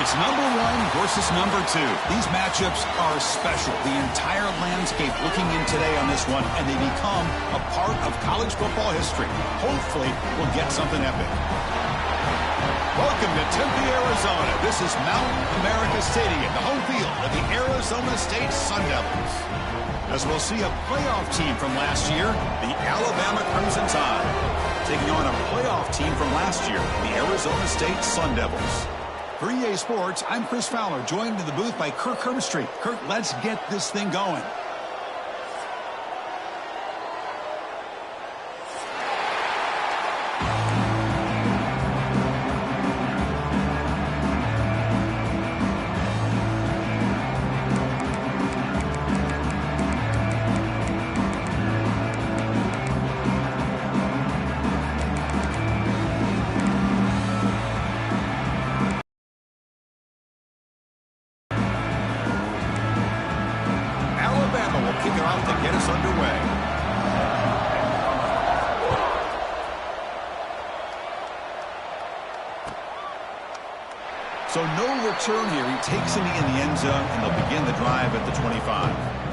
It's number 1 versus number 2. These matchups are special. The entire landscape looking in today on this one, and they become a part of college football history. Hopefully, we'll get something epic. Welcome to Tempe, Arizona. This is Mount America Stadium, the home field of the Arizona State Sun Devils. As we'll see a playoff team from last year, the Alabama Crimson Tide, taking on a playoff team from last year, the Arizona State Sun Devils. For EA Sports, I'm Chris Fowler, joined in the booth by Kirk Herbstreit. Kirk, let's get this thing going. So no return here. He takes him in the end zone, and they'll begin the drive at the 25.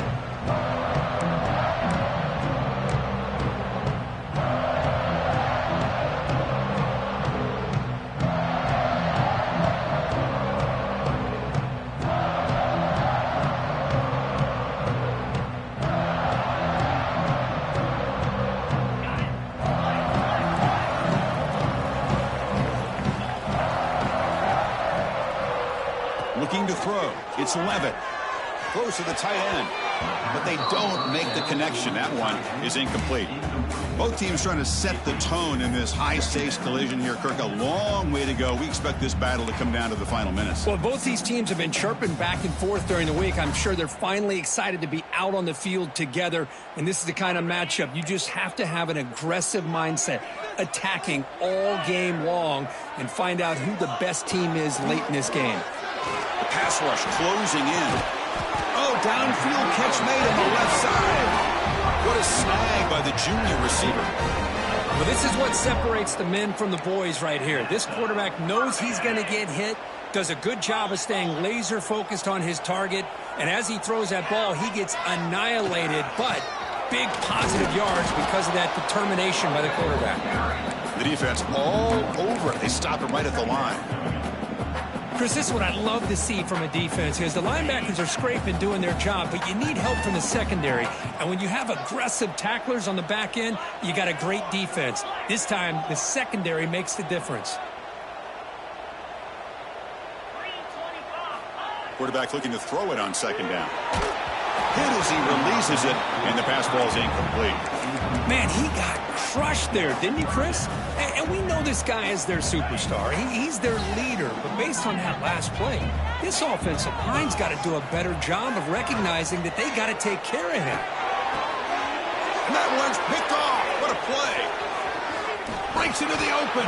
Looking to throw. It's Levitt. Throws to the tight end. But they don't make the connection. That one is incomplete. Both teams trying to set the tone in this high-stakes collision here. Kirk, a long way to go. We expect this battle to come down to the final minutes. Well, both these teams have been chirping back and forth during the week. I'm sure they're finally excited to be out on the field together. And this is the kind of matchup you just have to have an aggressive mindset, attacking all game long, and find out who the best team is late in this game. The pass rush closing in. Oh, downfield catch made on the left side. What a snag by the junior receiver. Well, this is what separates the men from the boys right here. This quarterback knows he's going to get hit, does a good job of staying laser focused on his target, and as he throws that ball, he gets annihilated, but big positive yards because of that determination by the quarterback. The defense all over it. They stop him right at the line. Chris, this is what I love to see from a defense, because the linebackers are scraping, doing their job, but you need help from the secondary. And when you have aggressive tacklers on the back end, you got a great defense. This time, the secondary makes the difference. Quarterback looking to throw it on second down. Hit as he releases it, and the pass ball is incomplete. Man, he got crushed there, didn't he, Chris? And we know this guy is their superstar. He's their leader. But based on that last play, this offensive line's got to do a better job of recognizing that they got to take care of him. And that one's picked off. What a play. Breaks into the open.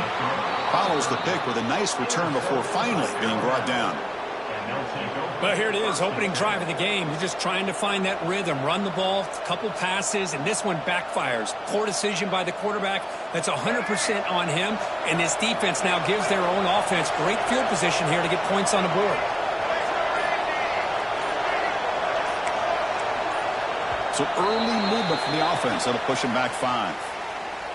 Follows the pick with a nice return before finally being brought down. But here it is, opening drive of the game. You're just trying to find that rhythm, run the ball, a couple passes, and this one backfires. Poor decision by the quarterback. That's 100% on him, and this defense now gives their own offense great field position here to get points on the board. So early movement from the offense. That'll push him back 5.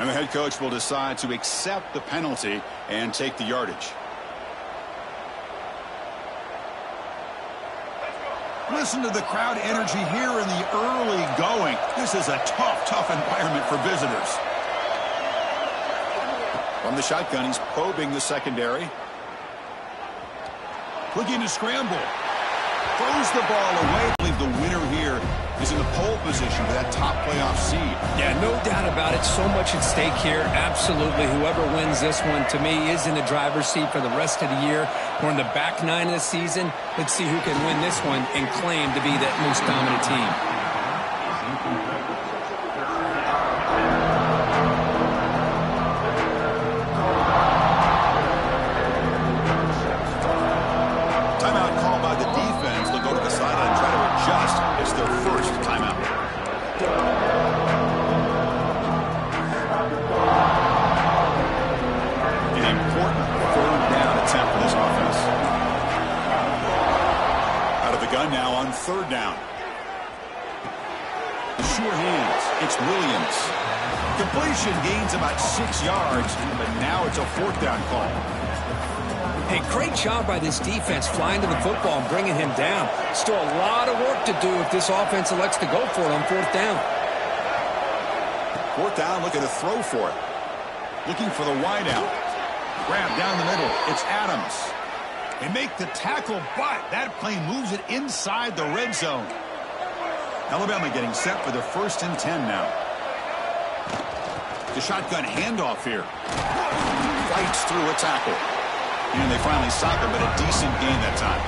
And the head coach will decide to accept the penalty and take the yardage. Listen to the crowd energy here in the early going. This is a tough environment for visitors. From the shotgun, he's probing the secondary. Looking to scramble. Throws the ball away. I believe the winner here is in the pole position for that top playoff seed. Yeah, no doubt about it. So much at stake here. Absolutely. Whoever wins this one, to me, is in the driver's seat for the rest of the year. We're in the back 9 of the season. Let's see who can win this one and claim to be that most dominant team. Timeout called by the defense. They'll go to the sideline and try to adjust. It's their first timeout. An important third down attempt for this offense. third down. Sure hands. It's Williams. Completion gains about 6 yards, but now it's a fourth down call. Hey, great job by this defense flying to the football and bringing him down. Still a lot of work to do if this offense elects to go for it on fourth down. Fourth down, looking to throw for it. Looking for the wideout. Grab down the middle. It's Adams. They make the tackle, but that play moves it inside the red zone. Alabama getting set for the 1st and 10 now. The shotgun handoff here. Fights through a tackle. And they finally stop him, but a decent gain that time.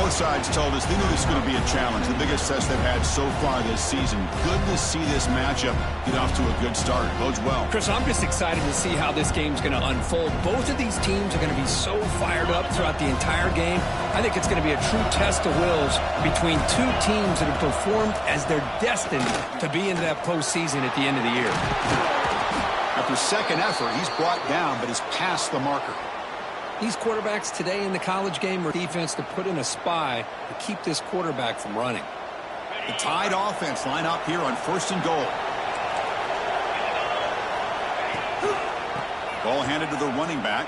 Both sides told us they knew this was going to be a challenge, the biggest test they've had so far this season. Good to see this matchup get off to a good start. Bodes well. Chris, I'm just excited to see how this game's going to unfold. Both of these teams are going to be so fired up throughout the entire game. I think it's going to be a true test of wills between two teams that have performed as they're destined to be into that postseason at the end of the year. After second effort, he's brought down, but is past the marker. These quarterbacks today in the college game are defense to put in a spy to keep this quarterback from running. The Tide offense line up here on 1st and goal. Ball handed to the running back.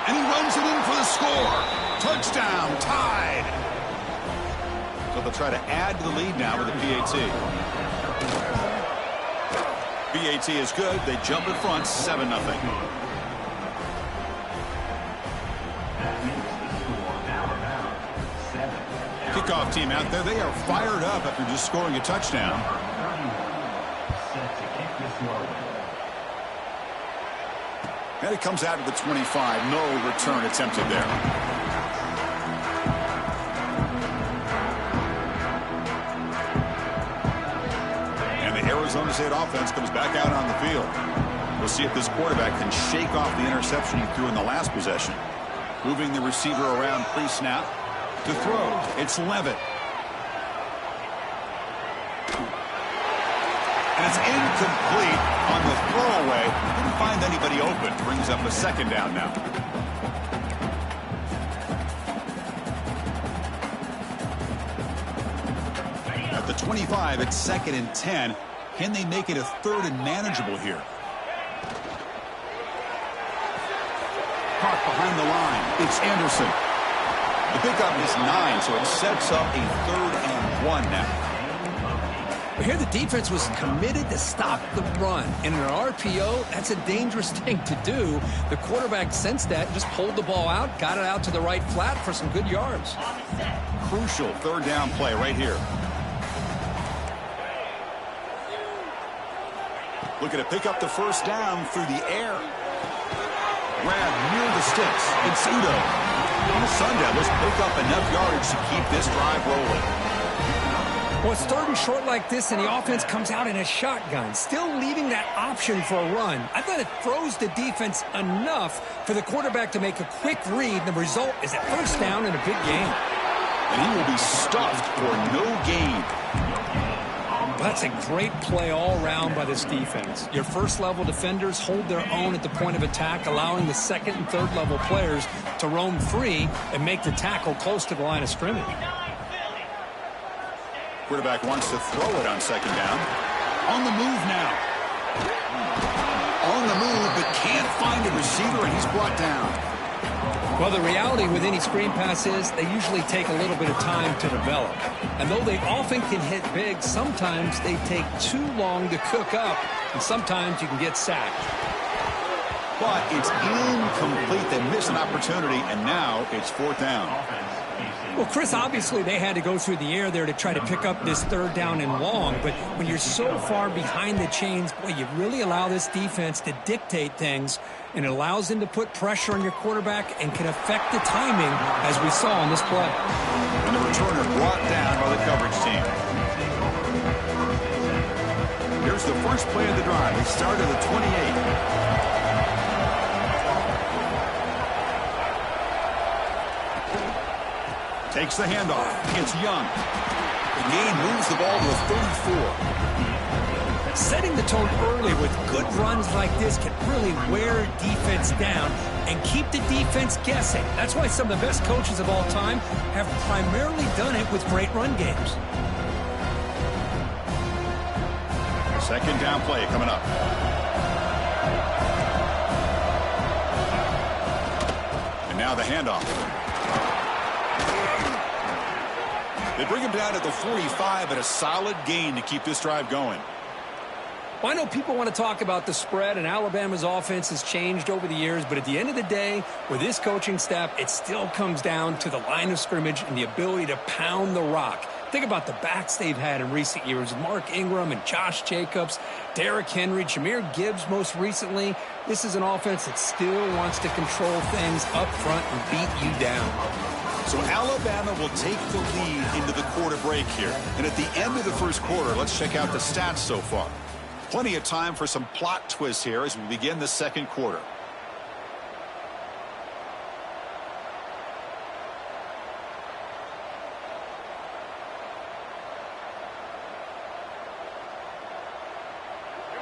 And he runs it in for the score. Touchdown, Tide. So they'll try to add to the lead now with the PAT. PAT is good. They jump in front, 7-0. Kickoff team out there. They are fired up after just scoring a touchdown. And it comes out to the 25. No return attempted there. And the Arizona State offense comes back out on the field. We'll see if this quarterback can shake off the interception he threw in the last possession. Moving the receiver around pre-snap. To throw, it's Levitt. And it's incomplete on the throwaway. Didn't find anybody open. Brings up a second down now. At the 25, it's 2nd and 10. Can they make it a 3rd and manageable here? Caught behind the line. It's Anderson. The pickup is 9, so it sets up a 3rd and 1 now. But here the defense was committed to stop the run. And in an RPO, that's a dangerous thing to do. The quarterback sensed that, just pulled the ball out, got it out to the right flat for some good yards. Crucial 3rd down play right here. Looking to pick up the 1st down through the air. Grab near the sticks. It's Udo. And the Sun Devils pick up enough yardage to keep this drive rolling. Well, it's 3rd and short like this, and the offense comes out in a shotgun, still leaving that option for a run. I thought it throws the defense enough for the quarterback to make a quick read. The result is a 1st down and a big gain. And he will be stuffed for no gain. That's a great play all around by this defense. Your first-level defenders hold their own at the point of attack, allowing the 2nd and 3rd level players to roam free and make the tackle close to the line of scrimmage. Quarterback wants to throw it on 2nd down. On the move now. On the move, but can't find a receiver, and he's brought down. Well, the reality with any screen pass is they usually take a little bit of time to develop. And though they often can hit big, sometimes they take too long to cook up, and sometimes you can get sacked. But it's incomplete. They miss an opportunity, and now it's 4th down. Well, Chris, obviously they had to go through the air there to try to pick up this 3rd down and long, but when you're so far behind the chains, boy, you really allow this defense to dictate things, and it allows them to put pressure on your quarterback and can affect the timing, as we saw on this play. And the returner brought down by the coverage team. Here's the first play of the drive. They start at the 28. Takes the handoff. It's Young. The gain moves the ball to the 34. Setting the tone early with good runs like this can really wear defense down and keep the defense guessing. That's why some of the best coaches of all time have primarily done it with great run games. Second down play coming up. And now the handoff. They bring him down at the 45 at a solid gain to keep this drive going. Well, I know people want to talk about the spread, and Alabama's offense has changed over the years, but at the end of the day, with this coaching staff, it still comes down to the line of scrimmage and the ability to pound the rock. Think about the backs they've had in recent years, Mark Ingram and Josh Jacobs, Derrick Henry, Jahmyr Gibbs most recently. This is an offense that still wants to control things up front and beat you down. So Alabama will take the lead into the quarter break here. And at the end of the first quarter, let's check out the stats so far. Plenty of time for some plot twists here as we begin the second quarter.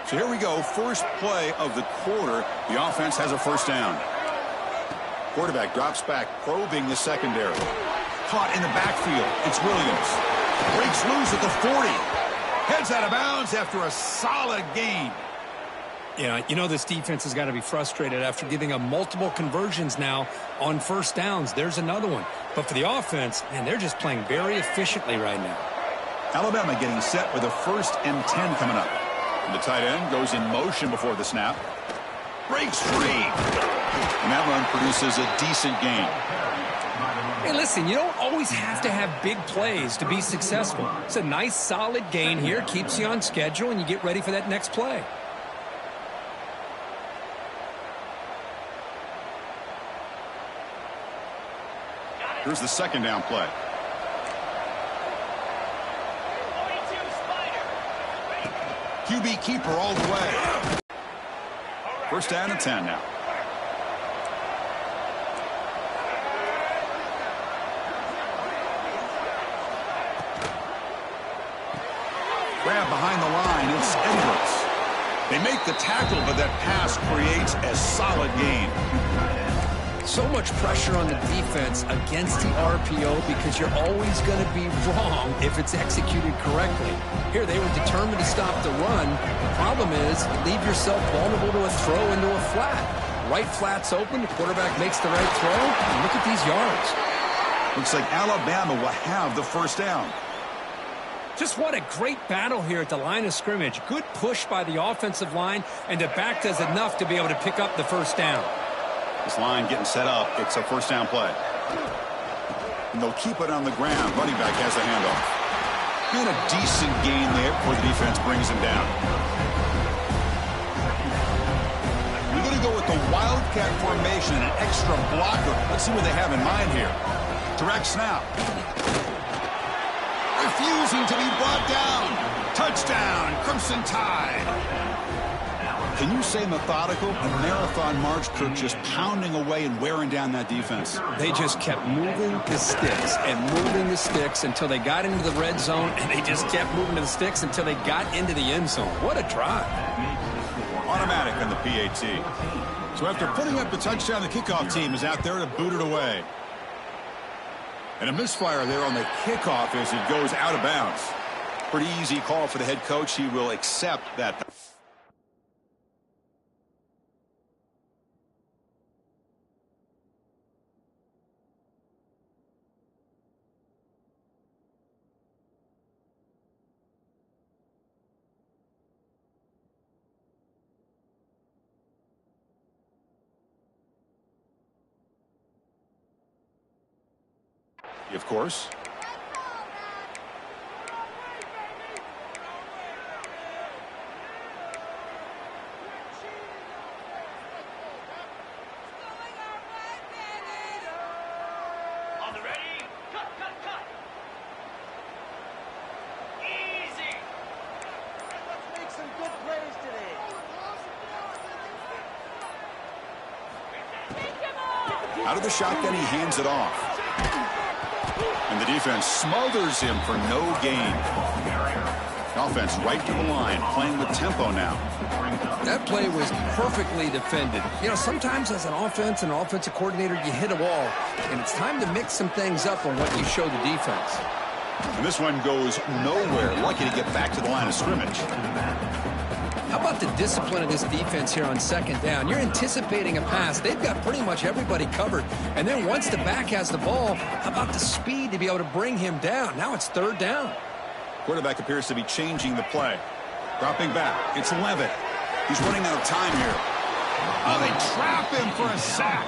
So here we go, first play of the quarter. The offense has a first down. Quarterback drops back, probing the secondary. Caught in the backfield. It's Williams. Breaks loose at the 40. Heads out of bounds after a solid gain. Yeah, you know this defense has got to be frustrated after giving up multiple conversions now on first downs. There's another one. But for the offense, man, they're just playing very efficiently right now. Alabama getting set with a 1st and 10 coming up. And the tight end goes in motion before the snap. Breaks free. And that run produces a decent gain. Hey, listen, you don't always have to have big plays to be successful. It's a nice, solid gain here. Keeps you on schedule, and you get ready for that next play. Here's the second down play. QB keeper all the way. First down and 10 now. Grab behind the line. It's Edwards. They make the tackle, but that pass creates a solid gain. So much pressure on the defense against the RPO because you're always going to be wrong if it's executed correctly. Here, they were determined to stop the run. The problem is you leave yourself vulnerable to a throw into a flat. Right flat's open. The quarterback makes the right throw. And look at these yards. Looks like Alabama will have the first down. Just what a great battle here at the line of scrimmage. Good push by the offensive line, and the back does enough to be able to pick up the first down. This line getting set up. It's a first down play. And they'll keep it on the ground. Running back has the handoff. And a decent gain there before the defense brings him down. We're going to go with the Wildcat formation and an extra blocker. Let's see what they have in mind here. Direct snap. Refusing to be brought down. Touchdown, Crimson Tide. Can you say methodical? A marathon march, Kirk, just pounding away and wearing down that defense. They just kept moving the sticks and moving the sticks until they got into the red zone, and they just kept moving the sticks until they got into the end zone. What a drive. Automatic on the PAT. So after putting up the touchdown, the kickoff team is out there to boot it away. And a misfire there on the kickoff as it goes out of bounds. Pretty easy call for the head coach. He will accept that. Of course. On the ready? Cut. Easy. Let's make some good plays today. Out of the shotgun, he hands it off. And the defense smothers him for no gain. Offense right to the line, playing with tempo now. That play was perfectly defended. You know, sometimes as an offense and an offensive coordinator, you hit a wall, and it's time to mix some things up on what you show the defense. And this one goes nowhere. Lucky to get back to the line of scrimmage. How about the discipline of this defense here on second down? You're anticipating a pass. They've got pretty much everybody covered. And then once the back has the ball, how about the speed to be able to bring him down? Now it's third down. Quarterback appears to be changing the play. Dropping back. It's Levitt. He's running out of time here. Oh, they trap him for a sack.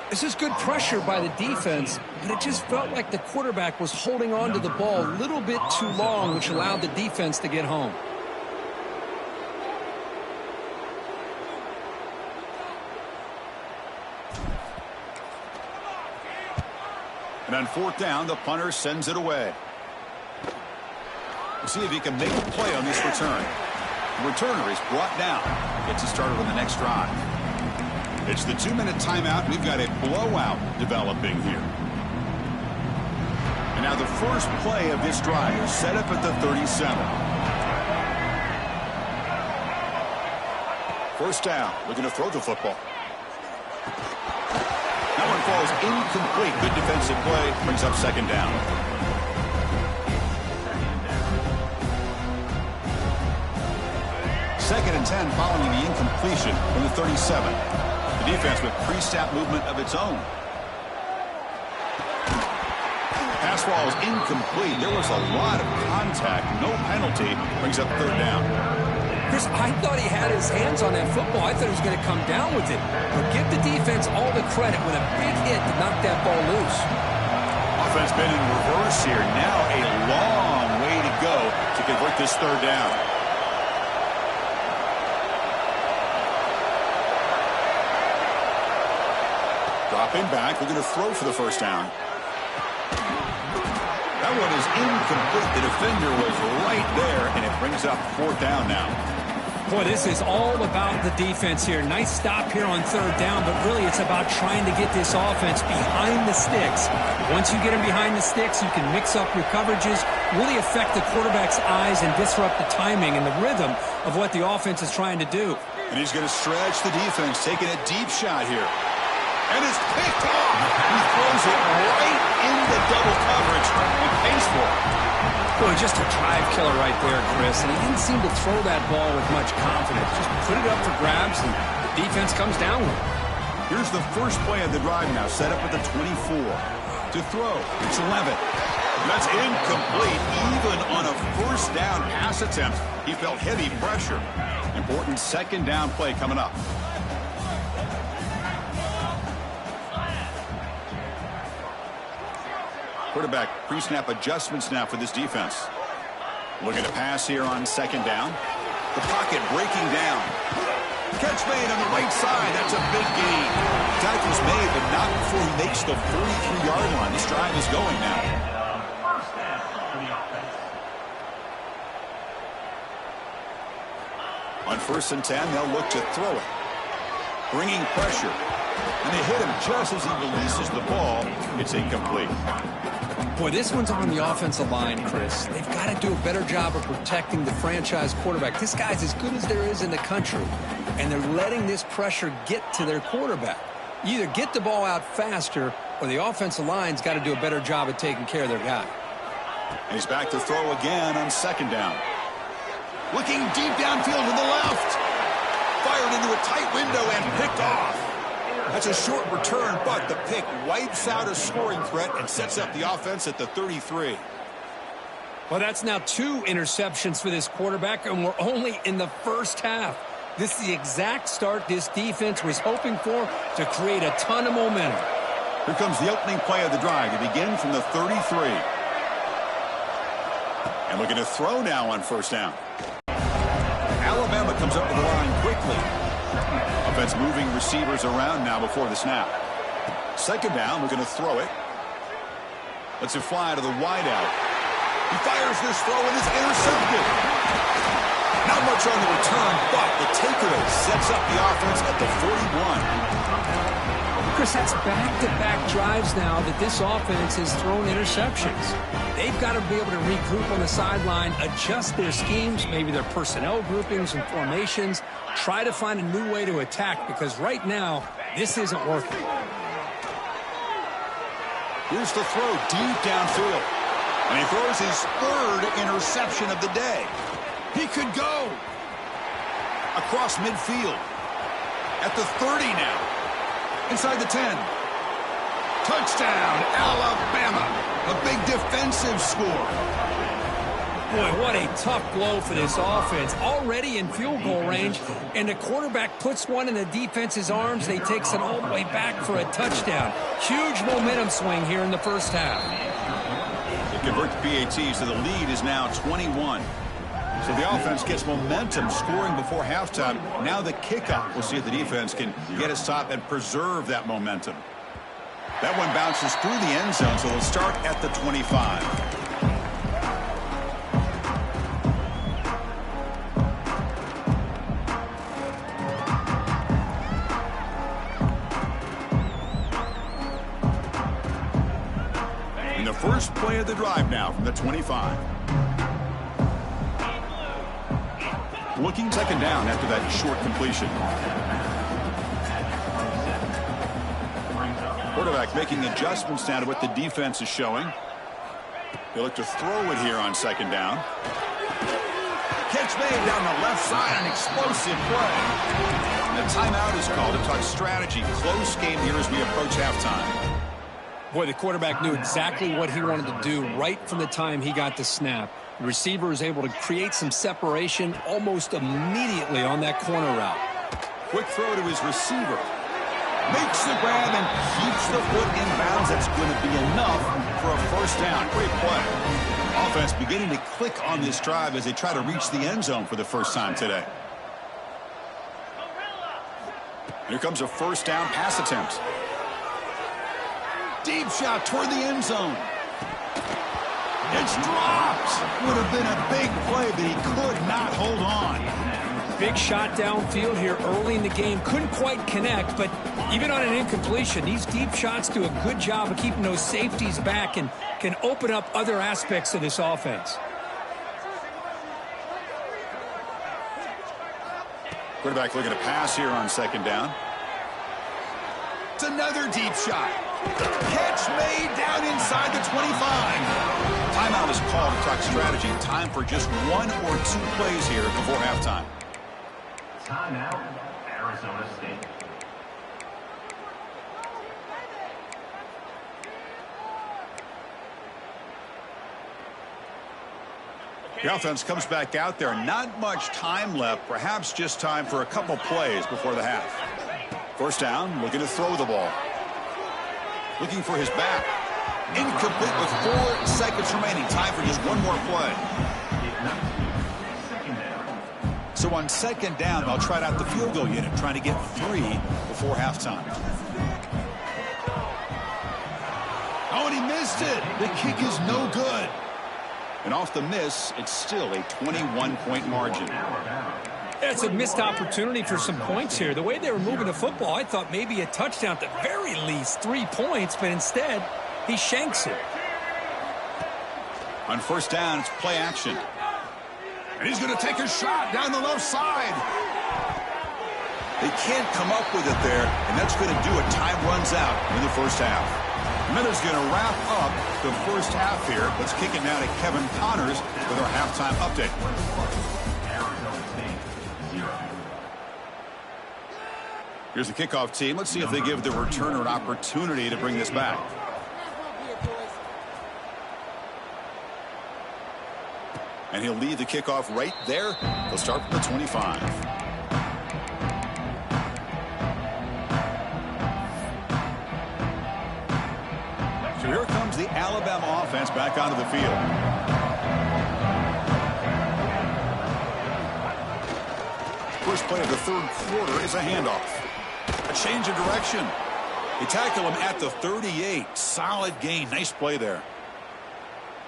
This is good pressure by the defense, but it just felt like the quarterback was holding on to the ball a little bit too long, which allowed the defense to get home. And on fourth down, the punter sends it away. We'll see if he can make a play on this return. The returner is brought down. Gets us started on the next drive. It's the 2-minute timeout. We've got a blowout developing here. And now the first play of this drive is set up at the 37. First down. Looking to throw the football. That one falls incomplete. Good defensive play. Brings up second down. Second and 10 following the incompletion from the 37. The defense with pre-snap movement of its own. Pass ball is incomplete. There was a lot of contact. No penalty. Brings up third down. Chris, I thought he had his hands on that football. I thought he was going to come down with it. But give the defense all the credit with a big hit to knock that ball loose. Offense been in reverse here. Now a long way to go to convert this third down. Dropping back. We're going to throw for the first down. That one is incomplete. The defender was right there, and it brings up fourth down now. Boy, this is all about the defense here. Nice stop here on third down, but really it's about trying to get this offense behind the sticks. Once you get them behind the sticks, you can mix up your coverages, really affect the quarterback's eyes and disrupt the timing and the rhythm of what the offense is trying to do. And he's going to stretch the defense, taking a deep shot here. And it's picked off. He throws it right into double coverage and pays for it. Boy, just a drive killer right there, Chris. And he didn't seem to throw that ball with much confidence. Just put it up for grabs, and the defense comes down with it. Here's the first play of the drive now, set up at the 24. To throw, it's Levitt. That's incomplete. Even on a first down pass attempt, he felt heavy pressure. Important second down play coming up. Quarterback pre-snap adjustments now for this defense. Looking to pass here on second down. The pocket breaking down. Catch made on the right side. That's a big gain. Tackle's made, but not before he makes the 43-yard line. This drive is going now. On first and 10, they'll look to throw it. Bringing pressure. And they hit him just as he releases the ball. It's incomplete. Boy, this one's on the offensive line, Chris. They've got to do a better job of protecting the franchise quarterback. This guy's as good as there is in the country, and they're letting this pressure get to their quarterback. You either get the ball out faster, or the offensive line's got to do a better job of taking care of their guy. And he's back to throw again on second down. Looking deep downfield to the left. Fired into a tight window and picked off. That's a short return, but the pick wipes out a scoring threat and sets up the offense at the 33. Well, that's now 2 interceptions for this quarterback, and we're only in the first half. This is the exact start this defense was hoping for to create a ton of momentum. Here comes the opening play of the drive to begin from the 33. And looking to throw now on first down. Alabama comes up to the line quickly. Offense moving receivers around now before the snap. Second down, we're going to throw it. Lets it fly to the wideout. He fires this throw and is intercepted. Not much on the return, but the takeaway sets up the offense at the 41. Chris, that's back-to-back drives now that this offense has thrown interceptions. They've got to be able to regroup on the sideline, adjust their schemes, maybe their personnel groupings and formations, try to find a new way to attack, because right now, this isn't working. Here's the throw deep downfield. And he throws his third interception of the day. He could go across midfield. At the 30 now. Inside the 10. Touchdown, Alabama. A big defensive score. Boy, what a tough blow for this offense. Already in field goal range, and the quarterback puts one in the defense's arms. They takes it all the way back for a touchdown. Huge momentum swing here in the first half. They convert the PATs, so the lead is now 21. So the offense gets momentum scoring before halftime. Now the kickoff. We'll see if the defense can get a stop and preserve that momentum. That one bounces through the end zone, so they'll start at the 25. And the first play of the drive now from the 25. Looking second down after that short completion. Quarterback making adjustments now to what the defense is showing. They look to throw it here on second down. Catch made down the left side, an explosive play. And the timeout is called to talk strategy. Close game here as we approach halftime. Boy, the quarterback knew exactly what he wanted to do right from the time he got the snap. The receiver is able to create some separation almost immediately on that corner route. Quick throw to his receiver. Makes the grab and keeps the foot in bounds. That's going to be enough for a first down. Great play. Offense beginning to click on this drive as they try to reach the end zone for the first time today. Here comes a first down pass attempt. Deep shot toward the end zone. It's dropped. Would have been a big play, but he could not hold on. Big shot downfield here early in the game. Couldn't quite connect, but even on an incompletion, these deep shots do a good job of keeping those safeties back and can open up other aspects of this offense. Quarterback looking to pass here on second down. It's another deep shot. Catch made down inside the 25. Timeout is called to talk strategy. Time for just one or two plays here before halftime. Timeout, Arizona State. The offense comes back out there. Not much time left. Perhaps just time for a couple plays before the half. First down, looking to throw the ball. Looking for his back. Incomplete with 4 seconds remaining. Time for just one more play. So on second down, they'll try out the field goal unit, trying to get 3 before halftime. Oh, and he missed it. The kick is no good. And off the miss, it's still a 21-point margin. It's a missed opportunity for some points here. The way they were moving the football, I thought maybe a touchdown, at the very least 3 points, but instead, he shanks it. On first down, it's play action. And he's going to take a shot down the left side. They can't come up with it there, and that's going to do it. Time runs out in the first half. Miller's going to wrap up the first half here. Let's kick it now to Kevin Connors with our halftime update. Here's the kickoff team. Let's see if they give the returner an opportunity to bring this back. And he'll lead the kickoff right there. They'll start from the 25. So here comes the Alabama offense back onto the field. First play of the third quarter is a handoff. A change of direction. They tackle him at the 38. Solid gain. Nice play there.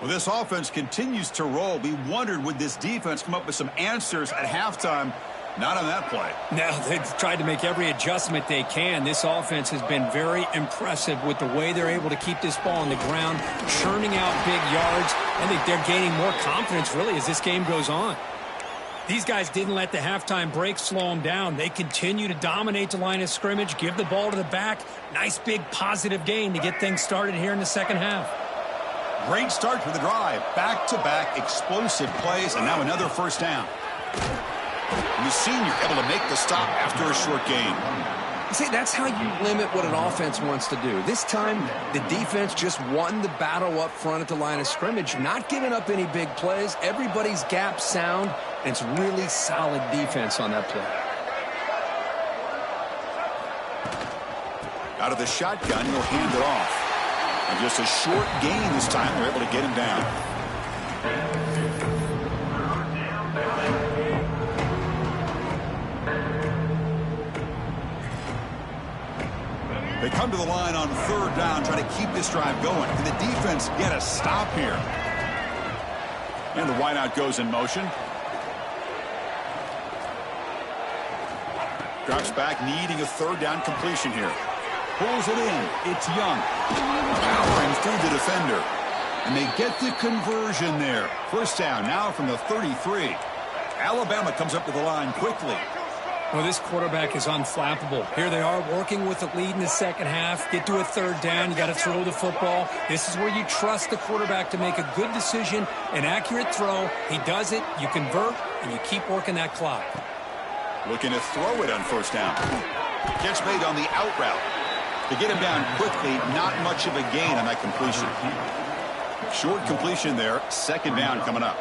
Well, this offense continues to roll. We wondered, would this defense come up with some answers at halftime? Not on that play. Now, they've tried to make every adjustment they can. This offense has been very impressive with the way they're able to keep this ball on the ground, churning out big yards. I think they're gaining more confidence, really, as this game goes on. These guys didn't let the halftime break slow them down. They continue to dominate the line of scrimmage, give the ball to the back. Nice, big, positive gain to get things started here in the second half. Great start for the drive. Back-to-back explosive plays, and now another first down. And the senior able to make the stop after a short gain. See, that's how you limit what an offense wants to do. This time, the defense just won the battle up front at the line of scrimmage, not giving up any big plays. Everybody's gap sound, and it's really solid defense on that play. Out of the shotgun, he'll hand it off. And just a short gain this time, they're able to get him down. They come to the line on third down, trying to keep this drive going. Can the defense get a stop here? And the wideout goes in motion. Drops back, needing a third down completion here. Pulls it in. It's Young. Powering through the defender. And they get the conversion there. First down now from the 33. Alabama comes up to the line quickly. Well, this quarterback is unflappable. Here they are working with the lead in the second half. Get to a third down. You got to throw the football. This is where you trust the quarterback to make a good decision, an accurate throw. He does it. You convert, and you keep working that clock. Looking to throw it on first down. Catch made on the out route. To get him down quickly, not much of a gain on that completion. Short completion there. Second down coming up.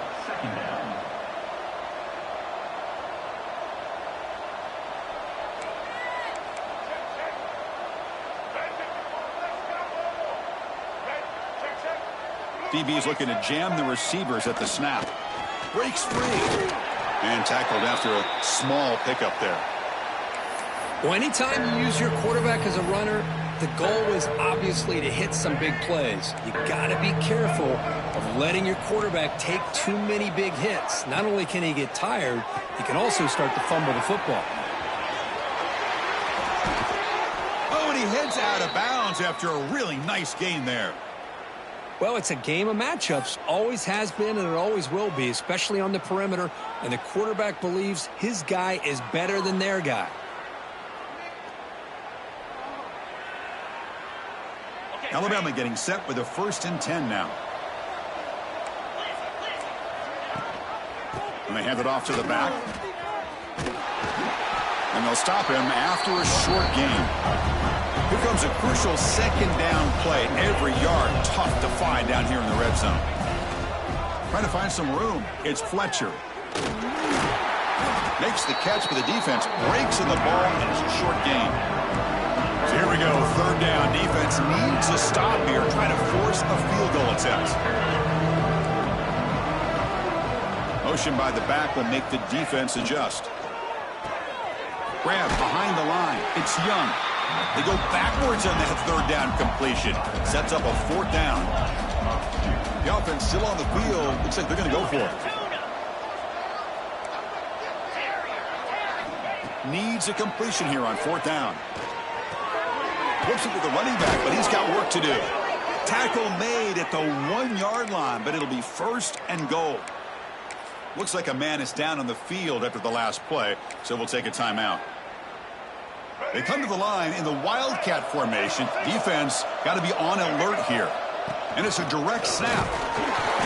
DB is looking to jam the receivers at the snap. Breaks free. And tackled after a small pickup there. Well, anytime you use your quarterback as a runner, the goal is obviously to hit some big plays. You got to be careful of letting your quarterback take too many big hits. Not only can he get tired, he can also start to fumble the football. Oh, and he heads out of bounds after a really nice gain there. Well, it's a game of matchups. Always has been and it always will be, especially on the perimeter. And the quarterback believes his guy is better than their guy. Alabama getting set with a 1st and 10 now. And they hand it off to the back. And they'll stop him after a short gain. Here comes a crucial second down play. Every yard tough to find down here in the red zone. Trying to find some room. It's Fletcher. Makes the catch for the defense. Breaks in the ball, and it's a short gain. So here we go. Third down. Defense needs a stop here. Trying to force a field goal attempt. Motion by the back will make the defense adjust. Grab behind the line. It's Young. They go backwards on that third down completion. Sets up a 4th down. The offense still on the field. Looks like they're going to go for it. Needs a completion here on 4th down. Looks it to the running back, but he's got work to do. Tackle made at the 1-yard line, but it'll be 1st and goal. Looks like a man is down on the field after the last play, so we'll take a timeout. They come to the line in the Wildcat formation. Defense got to be on alert here. And it's a direct snap.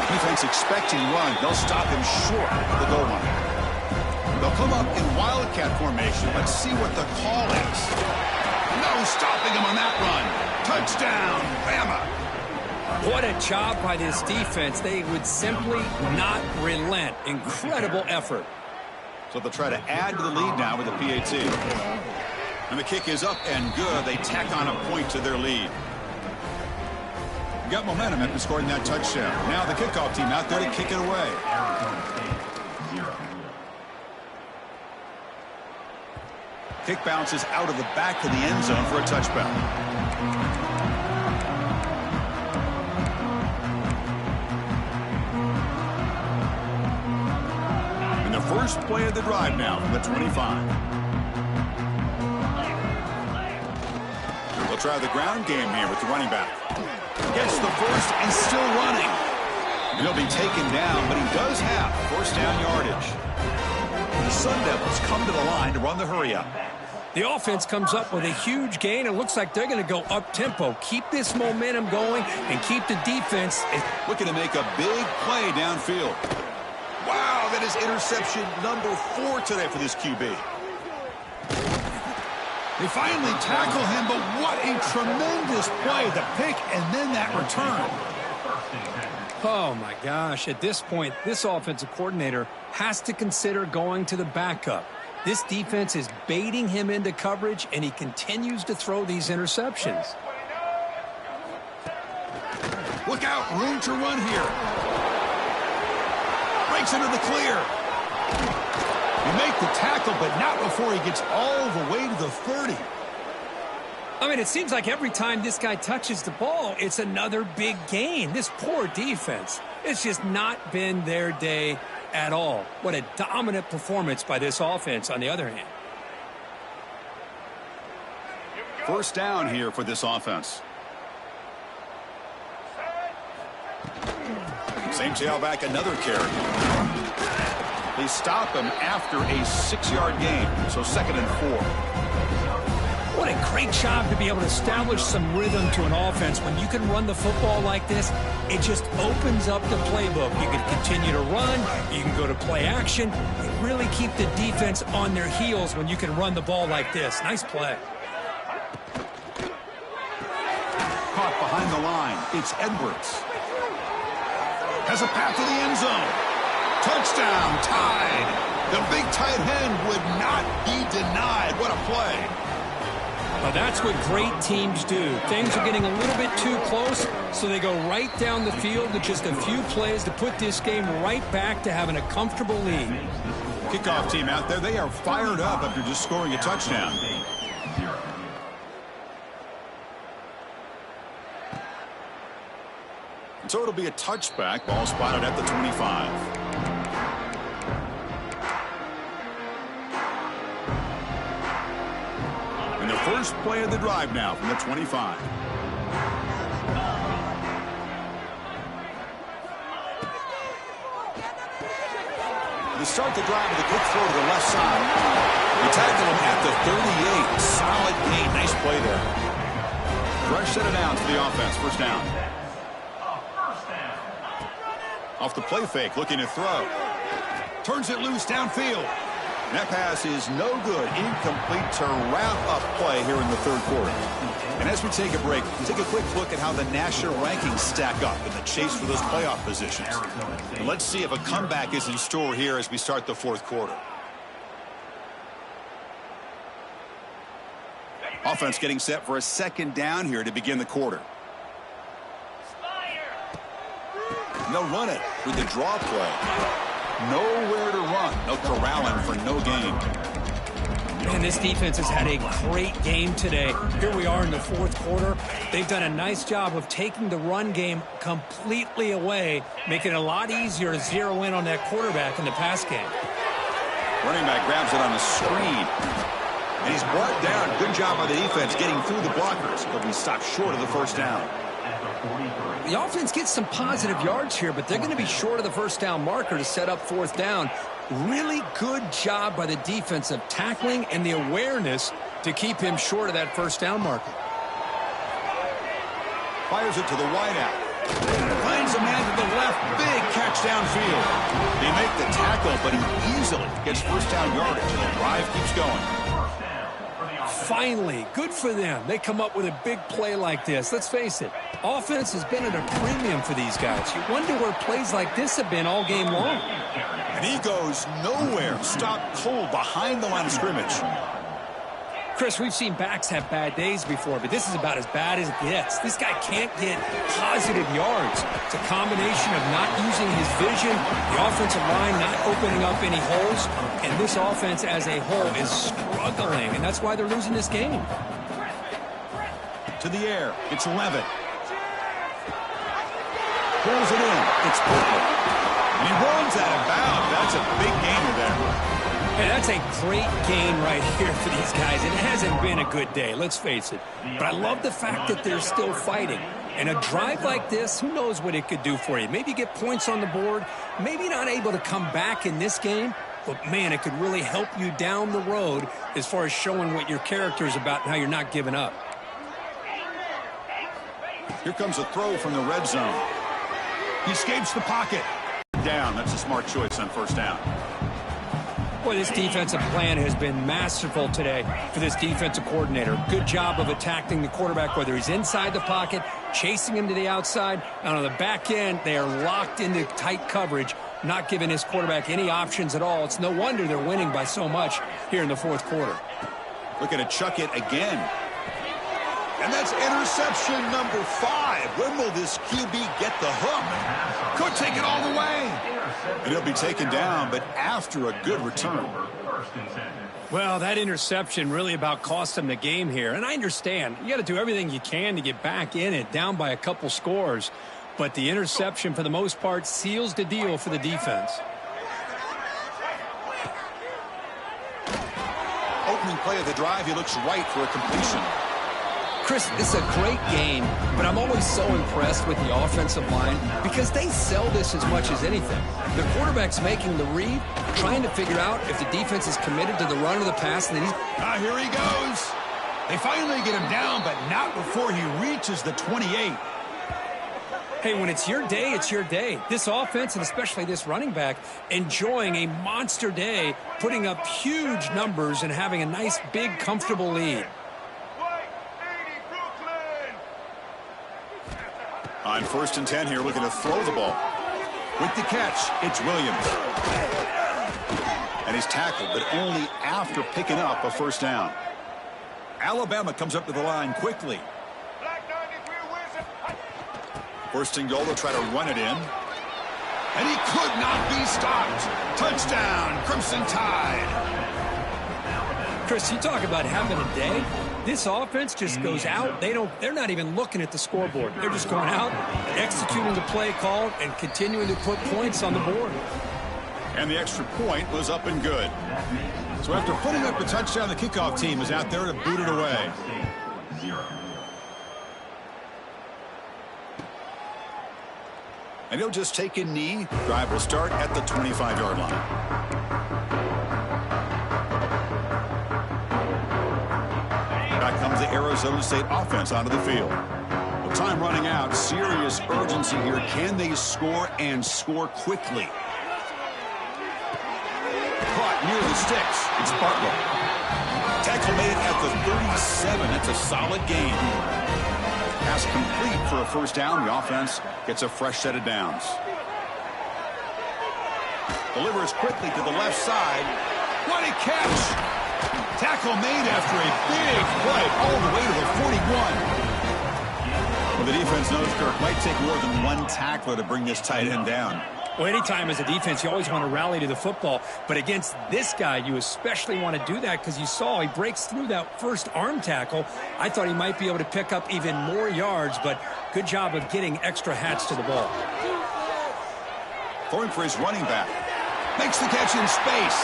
Defense expecting run. They'll stop him short of the goal line. They'll come up in Wildcat formation. Let's see what the call is. No stopping him on that run. Touchdown, Bama. What a job by this defense. They would simply not relent. Incredible effort. So they'll try to add to the lead now with the PAT. And the kick is up and good. They tack on a point to their lead. Got momentum after scoring that touchdown. Now the kickoff team out there to kick it away. Kick bounces out of the back of the end zone for a touchback. And the first play of the drive now from the 25. They'll try the ground game here with the running back. Gets the first and still running. And he'll be taken down, but he does have first down yardage. The Sun Devils come to the line to run the hurry-up. The offense comes up with a huge gain. It looks like they're going to go up-tempo. Keep this momentum going and keep the defense. Looking to make a big play downfield. Wow, that is interception number 4 today for this QB. They finally tackle him, but what a tremendous play. The pick and then that return. Oh, my gosh. At this point, this offensive coordinator has to consider going to the backup. This defense is baiting him into coverage, and he continues to throw these interceptions. Look out, room to run here. Breaks into the clear. You make the tackle, but not before he gets all the way to the 30. I mean, it seems like every time this guy touches the ball, it's another big gain. This poor defense, it's just not been their day at all. What a dominant performance by this offense on the other hand. First down here for this offense. Same tailback, another carry. They stop him after a 6-yard gain, so 2nd and 4. What a great job to be able to establish some rhythm to an offense. When you can run the football like this, it just opens up the playbook. You can continue to run. You can go to play action. You really keep the defense on their heels when you can run the ball like this. Nice play. Caught behind the line. It's Edwards. Has a path to the end zone. Touchdown, tied. The big tight end would not be denied. What a play. Well, that's what great teams do. Things are getting a little bit too close, so they go right down the field with just a few plays to put this game right back to having a comfortable lead. Kickoff team out there, they are fired up after just scoring a touchdown. So it'll be a touchback. Ball spotted at the 25. And the first play of the drive now from the 25. To start the drive with a quick throw to the left side. They tackle him at the 38. Solid gain. Nice play there. Fresh set of downs for the offense. First down. Off the play fake, looking to throw. Turns it loose downfield. That pass is no good. Incomplete to wrap up play here in the 3rd quarter. And as we take a break, take a quick look at how the national rankings stack up in the chase for those playoff positions. And let's see if a comeback is in store here as we start the 4th quarter. Offense getting set for a 2nd down here to begin the quarter. And they'll run it with the draw play. Nowhere to run. No corralling for no gain. Man, this defense has had a great game today. Here we are in the 4th quarter. They've done a nice job of taking the run game completely away, making it a lot easier to zero in on that quarterback in the pass game. Running back grabs it on the screen. And he's brought down. Good job by the defense getting through the blockers, but we stopped short of the first down. The offense gets some positive yards here, but they're going to be short of the first down marker to set up 4th down. Really good job by the defense of tackling and the awareness to keep him short of that first down marker. Fires it to the wideout. Finds a man to the left. Big catch downfield. They make the tackle, but he easily gets first down yardage. The drive keeps going. Finally, good for them. They come up with a big play like this. Let's face it, offense has been at a premium for these guys. You wonder where plays like this have been all game long. And he goes nowhere. Stopped cold behind the line of scrimmage. Chris, we've seen backs have bad days before, but this is about as bad as it gets. This guy can't get positive yards. It's a combination of not using his vision, the offensive line not opening up any holes, and this offense as a whole is struggling, and that's why they're losing this game. To the air, it's Levitt. Pulls it in, it's Portland. And he runs out of bounds. That's a big gainer there. Hey, that's a great gain right here for these guys. It hasn't been a good day, let's face it. But I love the fact that they're still fighting. And a drive like this, who knows what it could do for you. Maybe get points on the board, maybe not able to come back in this game, but, man, it could really help you down the road as far as showing what your character is about and how you're not giving up. Here comes a throw from the red zone. He escapes the pocket. Down. That's a smart choice on first down. Boy, this defensive plan has been masterful today for this defensive coordinator. Good job of attacking the quarterback, whether he's inside the pocket, chasing him to the outside, and on the back end, they are locked into tight coverage, not giving his quarterback any options at all. It's no wonder they're winning by so much here in the fourth quarter. Looking to chuck it again. And that's interception number 5. When will this QB get the hook? Could take it all the way. And he'll be taken down, but after a good return. Well, that interception really about cost them the game here. And I understand. You got to do everything you can to get back in it, down by a couple scores. But the interception, for the most part, seals the deal for the defense. Opening play of the drive, he looks right for a completion. Chris, it's a great game, but I'm always so impressed with the offensive line because they sell this as much as anything. The quarterback's making the read, trying to figure out if the defense is committed to the run or the pass, and then here he goes. They finally get him down, but not before he reaches the 28. Hey, when it's your day, it's your day. This offense, and especially this running back, enjoying a monster day, putting up huge numbers and having a nice, big, comfortable lead. On 1st and 10 here, looking to throw the ball. With the catch, it's Williams. And he's tackled, but only after picking up a first down. Alabama comes up to the line quickly. 1st and goal, they'll try to run it in. And he could not be stopped. Touchdown, Crimson Tide. Chris, you talk about having a day. This offense just goes out. They're not even looking at the scoreboard. They're just going out, executing the play called, and continuing to put points on the board. And the extra point was up and good. So after putting up a touchdown, the kickoff team is out there to boot it away. And he'll just take a knee. Drive will start at the 25-yard line. Back comes the Arizona State offense onto the field. With time running out, serious urgency here. Can they score and score quickly? Caught near the sticks. It's Bartlett. Tackle made at the 37. That's a solid gain. Pass complete for a first down. The offense gets a fresh set of downs. Delivers quickly to the left side. What a catch! Tackle made after a big play all the way to the 41. Well, the defense knows, Kirk, might take more than one tackler to bring this tight end down. Well, anytime as a defense, you always want to rally to the football. But against this guy, you especially want to do that because you saw he breaks through that first arm tackle. I thought he might be able to pick up even more yards, but good job of getting extra hats to the ball. Throwing for his running back. Makes the catch in space.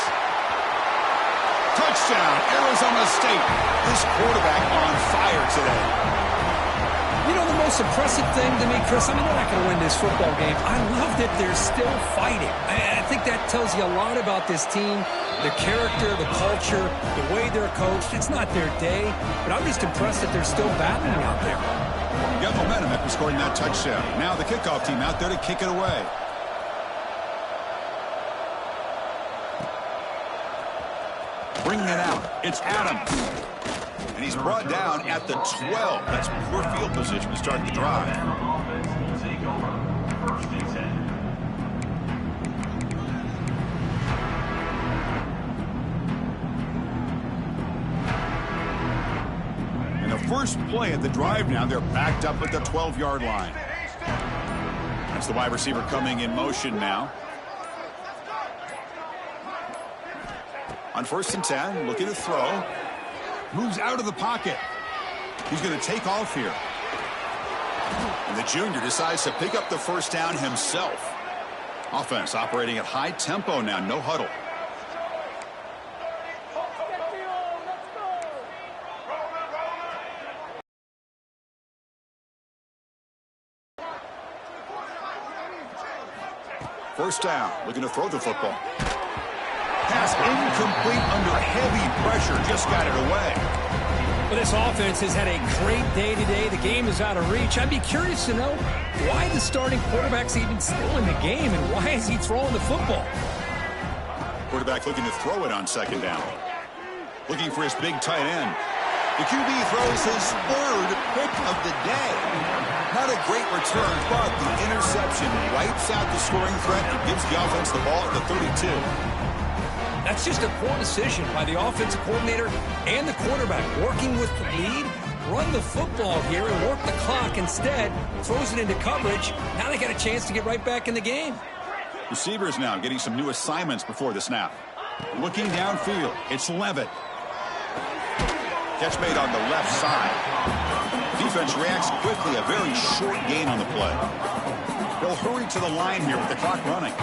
Touchdown, Arizona State. This quarterback on fire today. You know, the most impressive thing to me, Chris, I mean, they're not going to win this football game. I love that they're still fighting. I think that tells you a lot about this team, the character, the culture, the way they're coached. It's not their day, but I'm just impressed that they're still battling out there. You got momentum after scoring that touchdown. Now the kickoff team out there to kick it away. Bringing it out, it's Adams. And he's brought down at the 12. That's poor field position to start the drive. And the first play at the drive now, they're backed up at the 12-yard line. That's the wide receiver coming in motion now. On 1st and 10, looking to throw. Moves out of the pocket. He's going to take off here. And the junior decides to pick up the first down himself. Offense operating at high tempo now. No huddle. First down, looking to throw the football. Pass incomplete under heavy pressure, just got it away. Well, this offense has had a great day today. The game is out of reach. I'd be curious to know why the starting quarterback's even still in the game and why is he throwing the football? Quarterback looking to throw it on second down. Looking for his big tight end. The QB throws his third pick of the day. Not a great return, but the interception wipes out the scoring threat and gives the offense the ball at the 32. That's just a poor decision by the offensive coordinator and the quarterback. Working with the lead, run the football here and work the clock. Instead, throws it into coverage. Now they got a chance to get right back in the game. Receivers now getting some new assignments before the snap. Looking downfield, it's Levitt. Catch made on the left side. Defense reacts quickly, a very short gain on the play. They'll hurry to the line here with the clock running.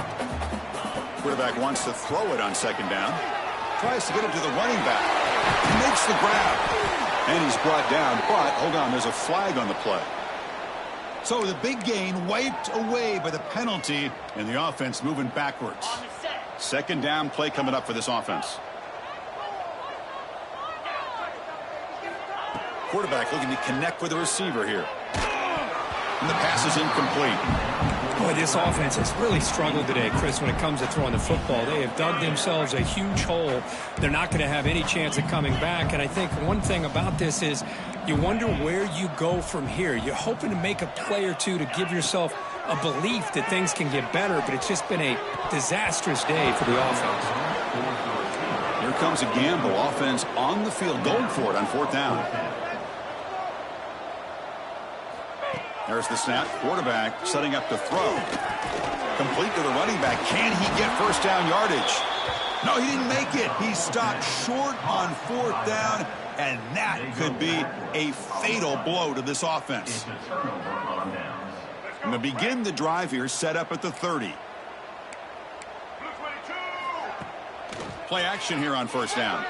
Quarterback wants to throw it on second down. Tries to get it to the running back. He makes the grab. And he's brought down, but hold on, there's a flag on the play. So the big gain wiped away by the penalty, and the offense moving backwards. Second down play coming up for this offense. Quarterback looking to connect with the receiver here. And the pass is incomplete. Boy, this offense has really struggled today, Chris, when it comes to throwing the football. They have dug themselves a huge hole. They're not going to have any chance of coming back. And I think one thing about this is you wonder where you go from here. You're hoping to make a play or two to give yourself a belief that things can get better, but it's just been a disastrous day for the offense. Here comes a gamble. Offense on the field, going for it on fourth down. There's the snap. Quarterback setting up to throw. Complete to the running back. Can he get first down yardage? No, he didn't make it. He stopped short on fourth down, and that could be a fatal blow to this offense. And to begin the drive here, set up at the 30. Play action here on first down.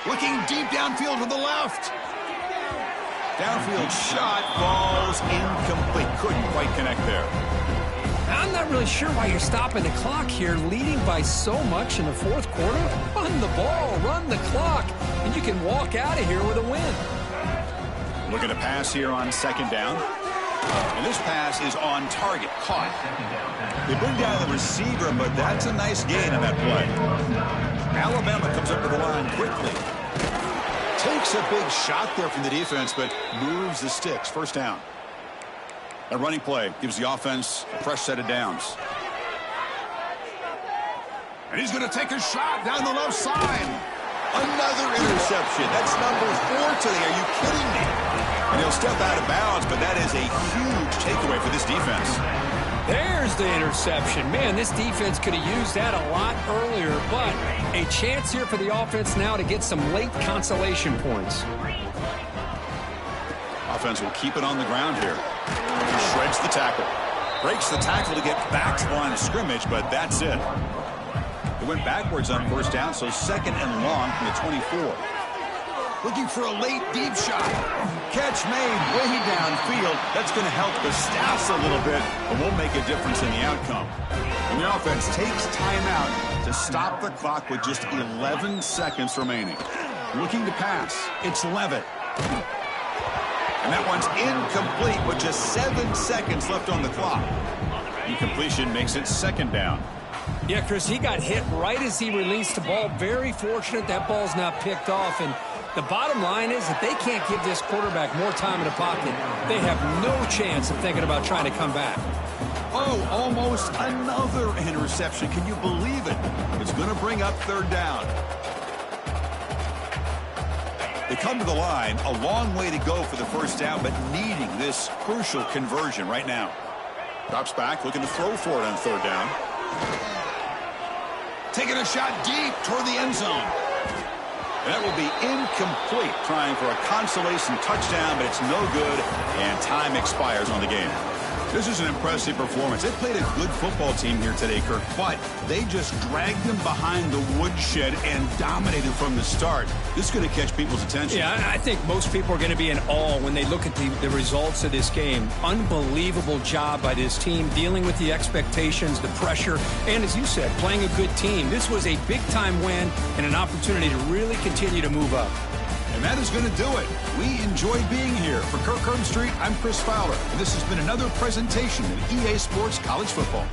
Looking deep downfield to the left. Downfield shot falls incomplete. Couldn't quite connect there. I'm not really sure why you're stopping the clock here, leading by so much in the fourth quarter. Run the ball, run the clock, and you can walk out of here with a win. Looking to pass here on second down. And this pass is on target, caught. They bring down the receiver, but that's a nice gain on that play. Alabama comes up to the line quickly. Takes a big shot there from the defense, but moves the sticks. First down. A running play gives the offense a fresh set of downs. And he's going to take a shot down the left side. Another interception. That's number 4 today. Are you kidding me? And he'll step out of bounds, but that is a huge takeaway for this defense. There's the interception. Man, this defense could have used that a lot earlier, but a chance here for the offense now to get some late consolation points. Offense will keep it on the ground here. He shreds the tackle. Breaks the tackle to get back to the line of scrimmage, but that's it. It went backwards on first down, so second and long from the 24. Looking for a late deep shot. Catch made way downfield. That's going to help the Staffs a little bit, but won't make a difference in the outcome. And the offense takes timeout to stop the clock with just 11 seconds remaining. Looking to pass. It's Levitt. And that one's incomplete with just 7 seconds left on the clock. Incompletion makes it second down. Yeah, Chris, he got hit right as he released the ball. Very fortunate that ball's not picked off. And the bottom line is that they can't give this quarterback more time in the pocket. They have no chance of thinking about trying to come back. Oh, almost another interception. Can you believe it? It's going to bring up third down. They come to the line, a long way to go for the first down, but needing this crucial conversion right now. Drops back, looking to throw for it on third down. Taking a shot deep toward the end zone. And that will be incomplete, trying for a consolation touchdown, but it's no good, and time expires on the game. This is an impressive performance. They played a good football team here today, Kirk, but they just dragged them behind the woodshed and dominated from the start. This is going to catch people's attention. Yeah, I think most people are going to be in awe when they look at the results of this game. Unbelievable job by this team, dealing with the expectations, the pressure, and as you said, playing a good team. This was a big-time win and an opportunity to really continue to move up. And that is going to do it. We enjoy being here. For Kirk Street, I'm Chris Fowler, and this has been another presentation of EA Sports College Football.